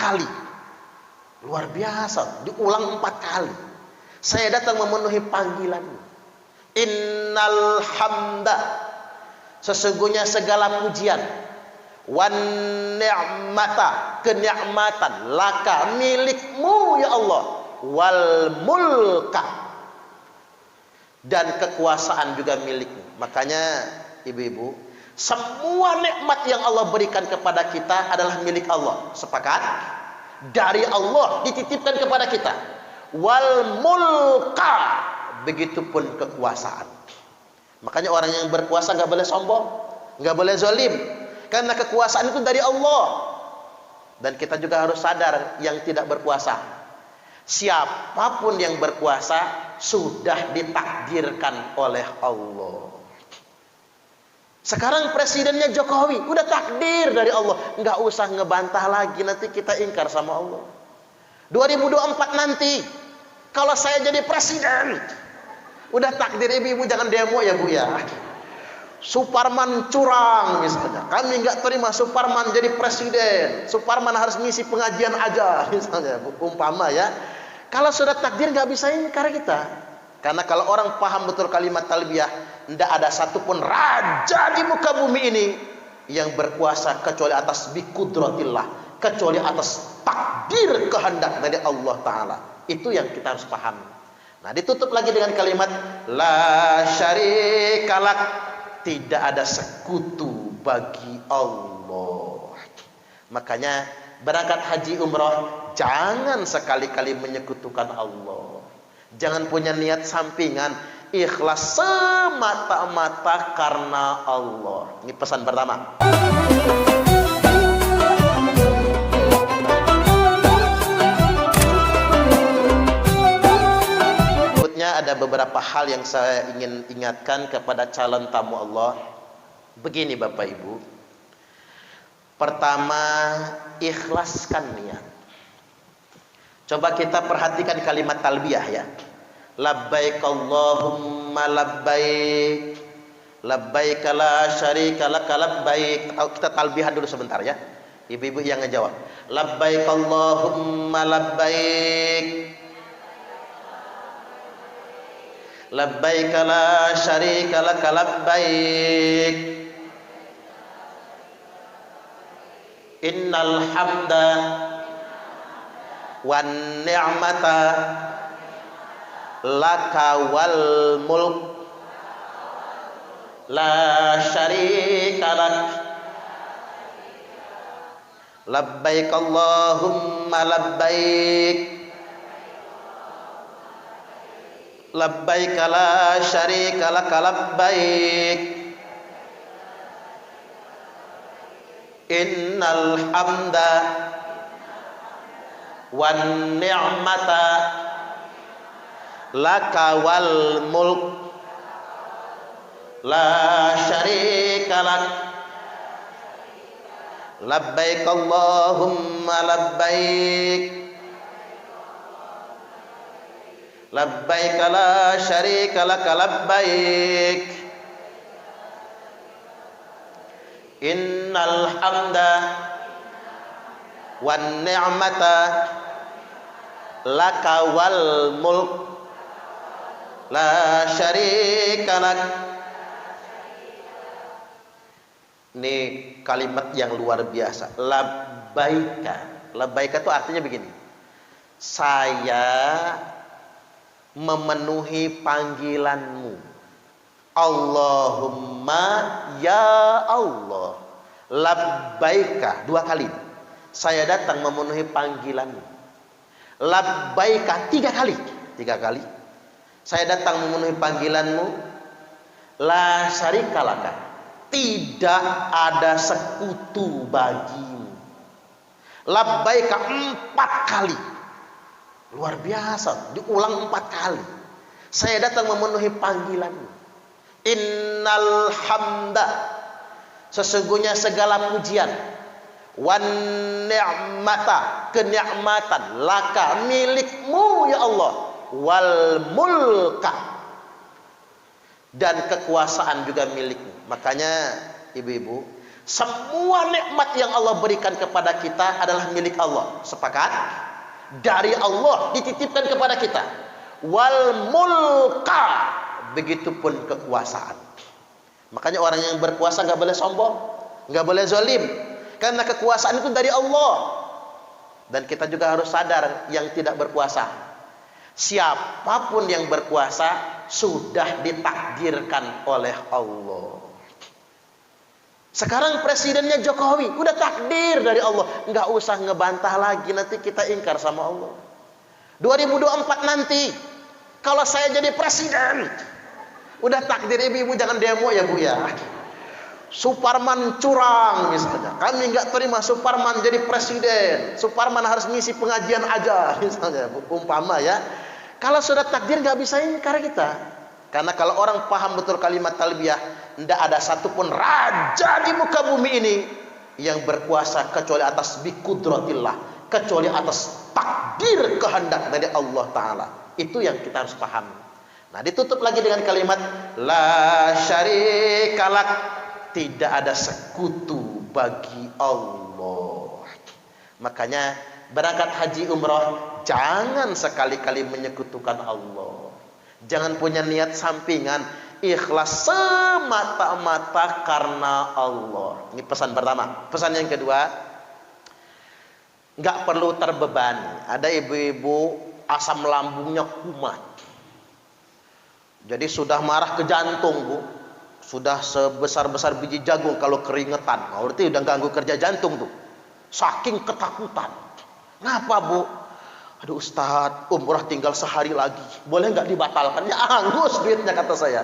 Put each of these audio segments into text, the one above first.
kali. Luar biasa, diulang 4 kali. Saya datang memenuhi panggilanmu. Innal hamda, sesungguhnya segala pujian, wan ni'mata, kenikmatan, laka, milikmu ya Allah, wal mulka, dan kekuasaan juga milikmu. Makanya ibu-ibu, semua nikmat yang Allah berikan kepada kita adalah milik Allah. Sepakat? Dari Allah dititipkan kepada kita. Wal mulka, begitupun kekuasaan. Makanya orang yang berkuasa nggak boleh sombong, nggak boleh zalim, karena kekuasaan itu dari Allah. Dan kita juga harus sadar yang tidak berkuasa, siapapun yang berkuasa sudah ditakdirkan oleh Allah. Sekarang presidennya Jokowi, udah takdir dari Allah, nggak usah ngebantah lagi, nanti kita ingkar sama Allah. 2024 nanti, kalau saya jadi presiden, udah takdir, ibu-ibu jangan demo ya Bu ya. Suparman curang misalnya, kami nggak terima Suparman jadi presiden, Suparman harus ngisi pengajian aja misalnya, umpama ya. Kalau sudah takdir nggak bisa ingkar kita, karena kalau orang paham betul kalimat talbiyah, tidak ada satupun raja di muka bumi ini yang berkuasa kecuali atas biqudratillah, kecuali atas takdir kehendak dari Allah Ta'ala. Itu yang kita harus paham. Nah, ditutup lagi dengan kalimat la syarikalak, tidak ada sekutu bagi Allah. Makanya berangkat haji umrah, jangan sekali-kali menyekutukan Allah. Jangan punya niat sampingan, ikhlas semata-mata karena Allah. Ini pesan pertama. Ada beberapa hal yang saya ingin ingatkan kepada calon tamu Allah. Begini Bapak Ibu, pertama, ikhlaskan niat. Coba kita perhatikan kalimat talbiyah ya. Labbaik Allahumma labbaik, labbaik la syarika laka labbaik. Kita talbiyah dulu sebentar ya, ibu-ibu yang ngejawab. Labbaik Allahumma labbaik, labbaik la syarika laka labbaik, innal hamda wan ni'mata laka wal mulk la syarika lak, labbaik Allahumma labbaik, labbaik la syarika laka labbaik, innal hamda wan ni'mata laka wal mulk la syarika lak, labbaik Allahumma labbaik, labbaik la syarika laka labbaik, innal hamda wan ni'mata laka wal mulk la syarika lak. Ini kalimat yang luar biasa. Labbaika, labbaika itu artinya begini, saya memenuhi panggilanmu. Allahumma ya Allah, labbaika 2 kali, saya datang memenuhi panggilanmu. Labbaika 3 kali, 3 kali, saya datang memenuhi panggilanmu. La syarika laka, tidak ada sekutu bagimu. Labbaika 4 kali, luar biasa, diulang 4 kali. Saya datang memenuhi panggilanmu. Innal hamda, sesungguhnya segala pujian, wan ni'mata, kenikmatan, laka, milikmu ya Allah, wal mulka, dan kekuasaan juga milikmu. Makanya ibu-ibu, Semua nikmat yang Allah berikan kepada kita adalah milik Allah. Sepakat? Dari Allah dititipkan kepada kita. Wal mulka, begitupun kekuasaan. Makanya orang yang berkuasa nggak boleh sombong, nggak boleh zalim, karena kekuasaan itu dari Allah. Dan kita juga harus sadar yang tidak berkuasa, siapapun yang berkuasa sudah ditakdirkan oleh Allah. Sekarang presidennya Jokowi, udah takdir dari Allah, nggak usah ngebantah lagi, nanti kita ingkar sama Allah. 2024 nanti, kalau saya jadi presiden, udah takdir. Ibu-ibu jangan demo ya Bu ya. Suparman curang misalnya, kami nggak terima Suparman jadi presiden, Suparman harus ngisi pengajian aja misalnya, umpama ya. Kalau sudah takdir nggak bisa ingkar kita, karena kalau orang paham betul kalimat talbiyah, tidak ada satupun raja di muka bumi ini yang berkuasa kecuali atas biqudratillah, kecuali atas takdir kehendak dari Allah Ta'ala. Itu yang kita harus paham. Nah, ditutup lagi dengan kalimat la syarikalak, tidak ada sekutu bagi Allah. Makanya berangkat haji umrah jangan sekali-kali menyekutukan Allah. Jangan punya niat sampingan, ikhlas semata-mata karena Allah. Ini pesan pertama. Pesan yang kedua, nggak perlu terbebani. Ada ibu-ibu asam lambungnya kumat, jadi sudah marah ke jantung Bu, sudah sebesar-besar biji jagung kalau keringetan. Nah, berarti udah ganggu kerja jantung tuh, saking ketakutan. Kenapa Bu? Aduh Ustadz, umrah tinggal sehari lagi, boleh nggak dibatalkan? Ya angus duitnya kata saya.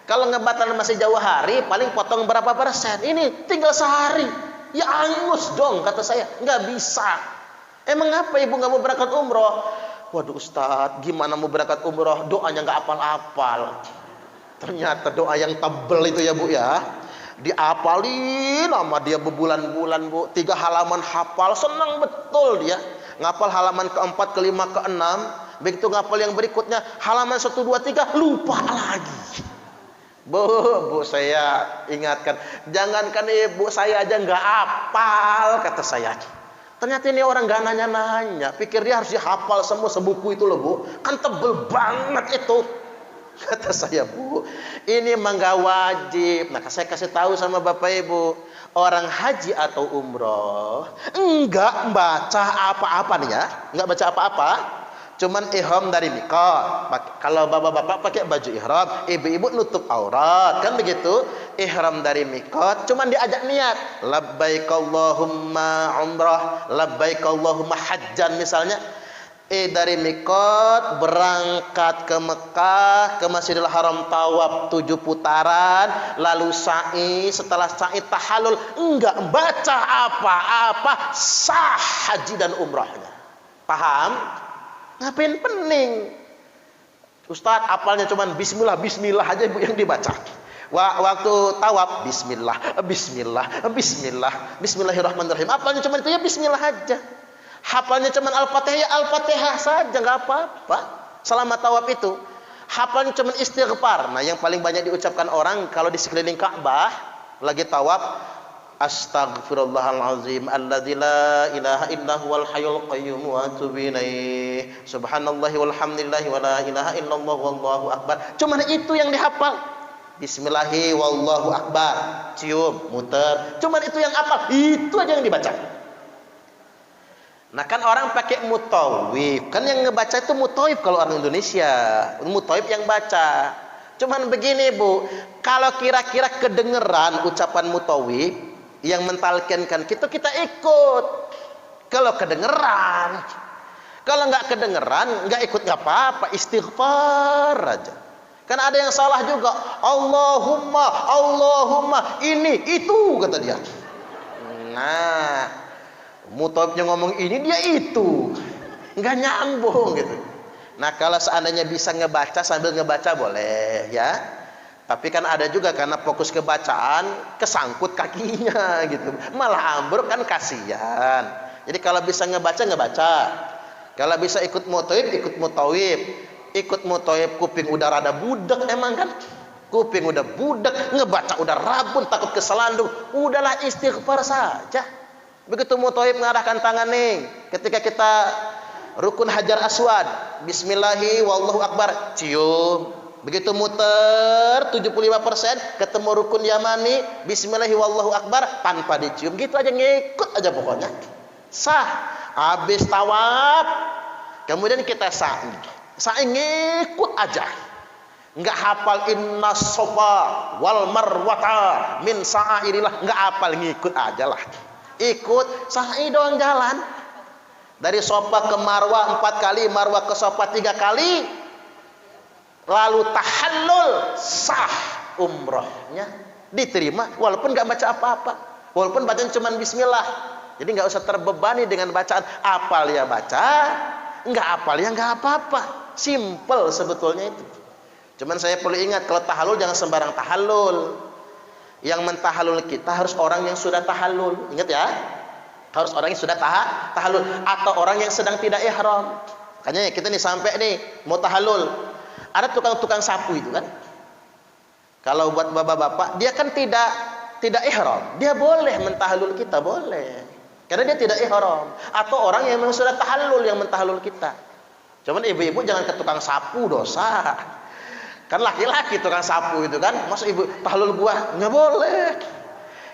Kalau ngebatalkan masih jauh hari, paling potong berapa persen. Ini tinggal sehari, ya angus dong kata saya. Nggak bisa. Emang apa ibu nggak mau berangkat umroh? Waduh Ustadz, gimana mau berangkat umroh? Doanya nggak apal-apal. Ternyata doa yang tebel itu ya Bu ya, diapalin sama dia berbulan-bulan Bu. 3 halaman hafal, senang betul dia. Ngapal halaman keempat, kelima, keenam. Begitu ngapal yang berikutnya, halaman 1, 2, 3, lupa lagi. Bu, saya ingatkan, jangankan ibu saya aja nggak hafal kata saya. Ternyata ini orang nggak nanya-nanya, pikir dia harus dihafal semua sebuku itu loh Bu. Kan tebel banget itu. Kata saya, Bu, ini mah nggak wajib. Nah, saya kasih tahu sama Bapak Ibu, orang haji atau umroh enggak baca apa-apa nih ya, enggak baca apa-apa, cuman ihram dari miqat. Kalau bapak-bapak pakai baju ihram, ibu-ibu nutup aurat, kan begitu. Ihram dari miqat, cuman diajak niat, labbaik Allahumma umrah, labbaik Allahumma hajjan misalnya. Dari miqat berangkat ke Mekah, ke Masjidil Haram, tawaf 7 putaran, lalu sa'i. Setelah sa'i tahallul, enggak baca apa-apa, sah haji dan umrahnya. Paham? Ngapain pening? Ustadz apalnya cuman bismillah, bismillah aja Bu yang dibaca. Waktu tawaf bismillah, bismillah, bismillah, bismillahirrahmanirrahim. Apalnya cuman itu ya bismillah aja. Hafalnya cuman Al-Fatihah, ya Al-Fatihah saja, nggak apa-apa. Selama tawaf itu, hafalnya cuman istighfar. Nah, yang paling banyak diucapkan orang kalau di sekeliling Ka'bah lagi tawaf, astaghfirullahalazim alladzi la ilaha illa huwal hayyul qayyum wa atubu ilaih. Subhanallahi walhamdulillahi wa la ilaha illallah wallahu akbar. Cuman itu yang dihafal. Bismillahi wallahu akbar. Cium, muter. Cuman itu yang hafal. Itu aja yang dibaca. Nah kan orang pakai mutawif, kan yang ngebaca itu mutawif kalau orang Indonesia, mutawif yang baca. Cuman begini Bu, kalau kira-kira kedengeran ucapan mutawif yang mentalkinkan kita ikut. Kalau kedengeran, kalau nggak kedengeran nggak ikut nggak apa-apa, istighfar aja. Kan ada yang salah juga, Allahumma, Allahumma, ini itu kata dia. Nah. Mutawifnya ngomong ini, dia itu, nggak nyambung gitu. Nah kalau seandainya bisa ngebaca sambil ngebaca boleh ya, tapi kan ada juga karena fokus ke bacaan kesangkut kakinya gitu, malah ambruk kan kasihan. Jadi kalau bisa ngebaca, kalau bisa ikut mutawif, ikut mutawif kuping udah rada budek emang kan. Kuping udah budek, ngebaca udah rabun, takut keselandung. Udahlah istighfar saja. Begitu mau thawaaf mengarahkan tangan nih. Ketika kita rukun Hajar Aswad, bismillahi wallahu akbar, cium. Begitu muter 75% ketemu rukun Yamani, bismillahi wallahu akbar tanpa dicium. Gitu aja, ngikut aja pokoknya. Sah. Habis tawaf, kemudian kita sa'i. Sa'i ngikut aja. Enggak hafal inna sofa wal marwata min sa'airillah, enggak hafal, ngikut aja lah. Ikut sa'i doang jalan. Dari Sofa ke Marwah 4 kali, Marwah ke Sofa 3 kali. Lalu tahallul, sah umrohnya, diterima walaupun enggak baca apa-apa. Walaupun bacaan cuma bismillah. Jadi enggak usah terbebani dengan bacaan. Apal ya baca, enggak apal ya enggak apa-apa. Simple sebetulnya itu. Cuman saya perlu ingat, kalau tahallul jangan sembarang tahallul. Yang mentahallul kita harus orang yang sudah tahallul. Ingat ya, harus orang yang sudah tahallul, atau orang yang sedang tidak ihram. Makanya kita nih sampai nih mau tahallul, ada tukang-tukang sapu itu kan. Kalau buat bapak-bapak, dia kan tidak ihram, dia boleh mentahallul kita, boleh. Karena dia tidak ihram. Atau orang yang memang sudah tahallul yang mentahallul kita. Cuman ibu-ibu jangan ke tukang sapu, dosa. Kan laki-laki tukang sapu itu kan, masa ibu tahallul gua nggak boleh.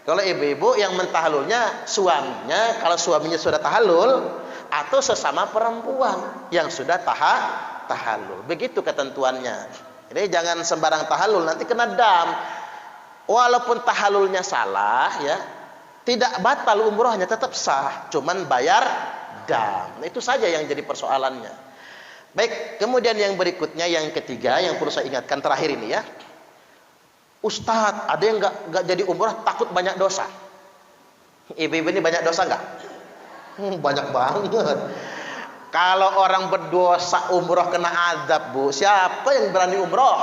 Kalau ibu-ibu yang mentahallulnya suaminya, kalau suaminya sudah tahallul, atau sesama perempuan yang sudah tahallul. Begitu ketentuannya. Jadi jangan sembarang tahallul, nanti kena dam. Walaupun tahallulnya salah ya, tidak batal umrohnya, tetap sah, cuman bayar dam. Nah, itu saja yang jadi persoalannya. Baik, kemudian yang berikutnya, yang ketiga yang perlu saya ingatkan terakhir ini ya. Ustadz, ada yang nggak jadi umrah takut banyak dosa. Ibu-ibu ini banyak dosa nggak? Banyak banget. Kalau orang berdosa umroh kena azab, Bu. Siapa yang berani umroh?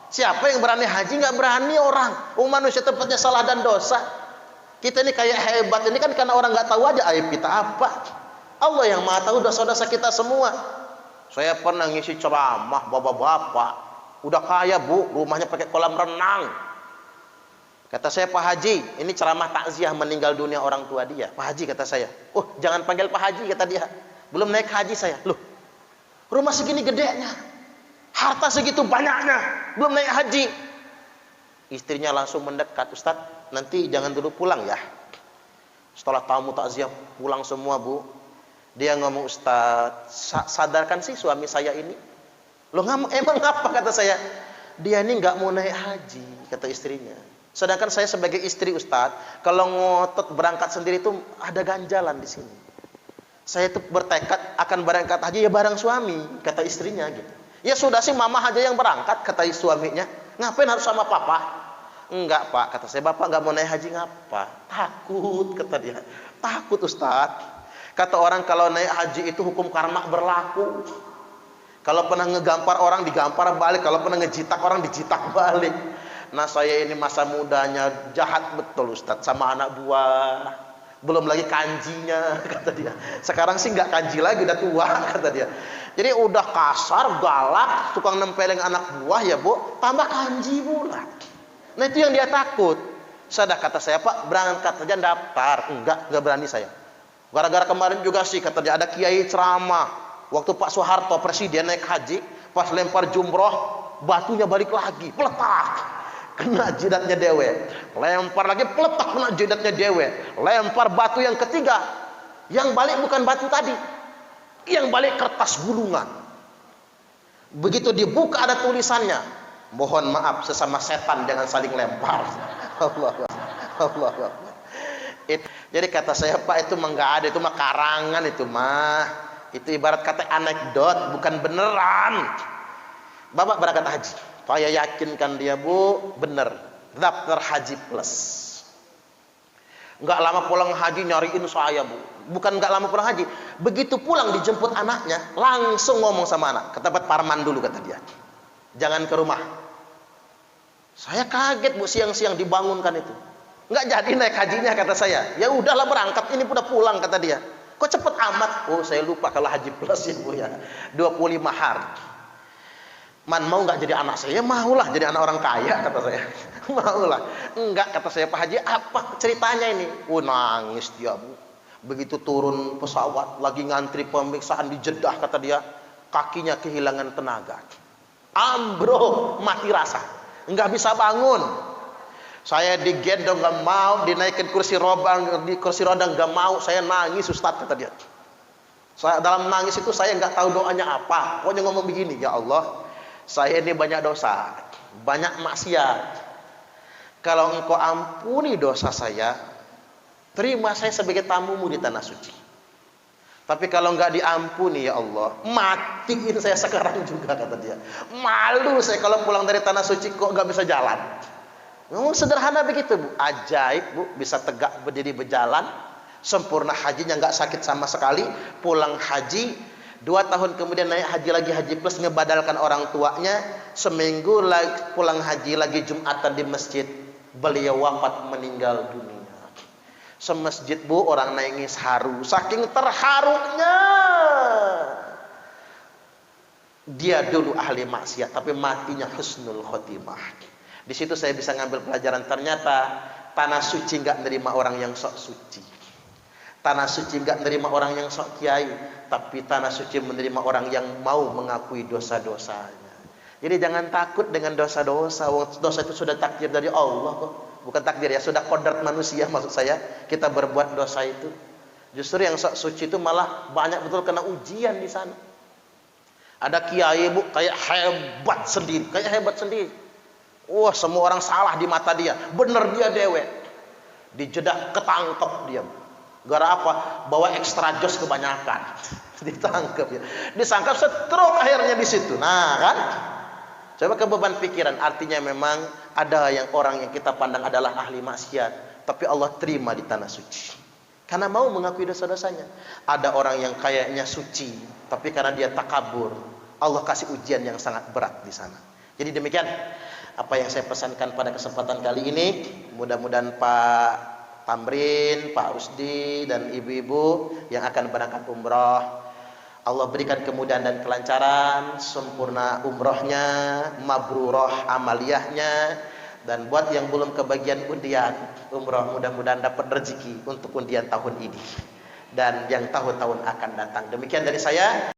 Siapa yang berani haji? Nggak berani orang. Manusia tempatnya salah dan dosa. Kita ini kayak hebat ini kan karena orang nggak tahu aja aib kita apa. Allah yang Maha tahu dosa-dosa kita semua. Saya pernah ngisi ceramah bapak-bapak, udah kaya Bu, rumahnya pakai kolam renang. Kata saya, Pak Haji, ini ceramah takziah meninggal dunia orang tua dia. Pak Haji, kata saya, oh jangan panggil Pak Haji, kata dia, belum naik haji saya. Loh, rumah segini gedenya, harta segitu banyaknya, belum naik haji. Istrinya langsung mendekat, Ustadz, nanti jangan dulu pulang ya. Setelah tamu takziah pulang semua Bu, dia ngomong, Ustadz, sadarkan sih suami saya ini. Loh emang apa, kata saya. Dia ini nggak mau naik haji, kata istrinya. Sedangkan saya sebagai istri Ustadz, kalau ngotot berangkat sendiri itu ada ganjalan di sini. Saya itu bertekad akan berangkat haji ya bareng suami, kata istrinya gitu. Ya sudah sih mama aja yang berangkat, kata suaminya. Ngapain harus sama papa? Enggak Pak, kata saya, Bapak nggak mau naik haji ngapa? Takut, kata dia. Takut Ustadz. Kata orang kalau naik haji itu hukum karma berlaku. Kalau pernah ngegampar orang digampar balik, kalau pernah ngejitak orang dijitak balik. Nah saya ini masa mudanya jahat betul Ustadz sama anak buah. Belum lagi kanjinya, kata dia. Sekarang sih nggak kanji lagi, udah tua, kata dia. Jadi udah kasar, galak, tukang nempeleng anak buah ya Bu, tambah kanji pula. Nah itu yang dia takut. Sudah, kata saya, Pak berangkat saja daftar. Enggak berani saya. Gara-gara kemarin juga sih, kata dia, ada kiai ceramah. Waktu Pak Soeharto presiden naik haji, pas lempar jumroh, batunya balik lagi, peletak, kena jidatnya dewe. Lempar lagi, peletak, kena jidatnya dewe. Lempar batu yang ketiga, yang balik bukan batu tadi, yang balik kertas gulungan. Begitu dibuka ada tulisannya, mohon maaf sesama setan jangan saling lempar. Allah. Jadi kata saya, Pak, itu mah nggak ada, itu mah karangan, itu mah itu ibarat kata anekdot, bukan beneran. Bapak berangkat haji, saya yakinkan dia Bu, bener, daftar haji plus. Nggak lama pulang haji nyariin saya Bu, bukan nggak lama pulang haji, begitu pulang dijemput anaknya, langsung ngomong sama anak, ke tempat Parman dulu, kata dia, jangan ke rumah. Saya kaget Bu, siang-siang dibangunkan itu. Nggak jadi naik hajinya, kata saya. Ya udahlah berangkat, ini udah pulang, kata dia. Kok cepet amat? Oh saya lupa kalau haji plus ya Bu ya, 25 hari. Man mau nggak jadi anak saya? Maulah jadi anak orang kaya, kata saya. Maulah. Enggak, kata saya, Pak Haji, apa ceritanya ini? Nangis dia, Bu. Begitu turun pesawat, lagi ngantri pemeriksaan di Jeddah, kata dia, kakinya kehilangan tenaga. Ambruk, mati rasa. Enggak bisa bangun. Saya digendong nggak mau, dinaikin kursi roda, di kursi roda nggak mau. Saya nangis, Ustaz, kata dia. Saya dalam nangis itu saya nggak tahu doanya apa. Pokoknya ngomong begini, ya Allah, saya ini banyak dosa, banyak maksiat. Kalau Engkau ampuni dosa saya, terima saya sebagai tamumu di tanah suci. Tapi kalau nggak diampuni, ya Allah, matiin saya sekarang juga, kata dia. Malu saya kalau pulang dari tanah suci kok nggak bisa jalan. Memang sederhana begitu, Bu. Ajaib, Bu, bisa tegak berdiri berjalan, sempurna hajinya, nggak sakit sama sekali. Pulang haji, 2 tahun kemudian naik haji lagi, haji plus, ngebadalkan orang tuanya. Seminggu lagi pulang haji lagi, Jumatan di masjid, beliau wafat, meninggal dunia. Semasjid, Bu, orang nangis haru, saking terharunya. Dia dulu ahli maksiat, tapi matinya husnul khotimah. Di situ saya bisa ngambil pelajaran, ternyata tanah suci nggak nerima orang yang sok suci. Tanah suci nggak nerima orang yang sok kiai, tapi tanah suci menerima orang yang mau mengakui dosa-dosanya. Jadi jangan takut dengan dosa-dosa. Dosa itu sudah takdir dari Allah kok. Bukan takdir ya, sudah kodrat manusia, maksud saya. Kita berbuat dosa itu. Justru yang sok suci itu malah banyak betul kena ujian di sana. Ada kiai, Bu, kayak hebat sendiri. Wah, semua orang salah di mata dia. Bener dia dewek. Di Jeddah ketangkep dia. Gara apa? Bawa ekstra jos kebanyakan. Ditangkap ya. Disangkap stroke akhirnya di situ. Nah, kan? Coba ke beban pikiran. Artinya memang ada yang orang yang kita pandang adalah ahli maksiat, tapi Allah terima di tanah suci. Karena mau mengakui dosa-dosanya. Ada orang yang kayaknya suci, tapi karena dia takabur, Allah kasih ujian yang sangat berat di sana. Jadi demikian apa yang saya pesankan pada kesempatan kali ini. Mudah-mudahan Pak Tamrin, Pak Rusdi, dan ibu-ibu yang akan berangkat umroh, Allah berikan kemudahan dan kelancaran, sempurna umrohnya, mabrurah amaliyahnya. Dan buat yang belum kebagian undian umroh, mudah-mudahan dapat rezeki untuk undian tahun ini dan yang tahun-tahun akan datang. Demikian dari saya.